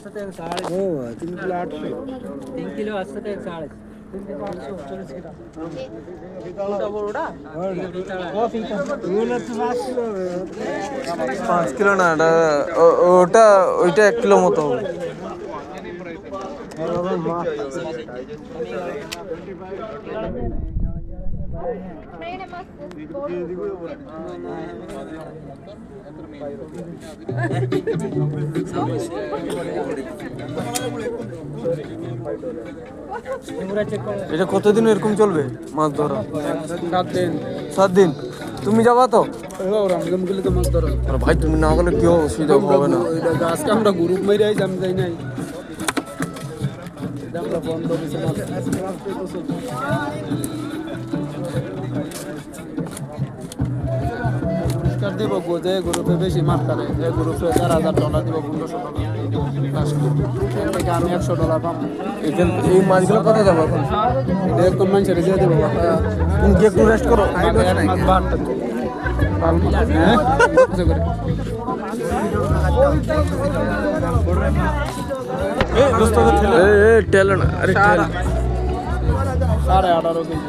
800 থেকে 450 ও 3 kilo 800 3 kilo 800 থেকে 450 ওটা বড়টা ওগুলো তো 5 কিলো 5 কিলো না এটা ওটা ওইটা 1 কিলো মতো হবে। এটা কতদিন এরকম চলবে মাছ ধরা? 7 দিন 7 দিন। তুমি যাবা তো? রমজান গুলো তো মাছ ধরা। আর ভাই তুমি না গেলে কি অসুবিধা হবে না? আজকে আমরা গ্রুপ মেরে আইছি, আমি যাই নাই। আমরা বন্ধ দিছে মাছ। পুরস্কার দিব গোজে গ্রুপে বেশি মাছ পারে, এই গ্রুপে $4,000 দিব, $1500 থেকে আমি $100 পাবো। এই মাছগুলো কোথায় যাবো এখন? এরকম মানুষের দিয়ে দেবো। তুমি কি একটু রেস্ট করো? এক মাছ 72 হ্যাঁ কত করে? টেল না, আরে টেল 18.5 কেজি।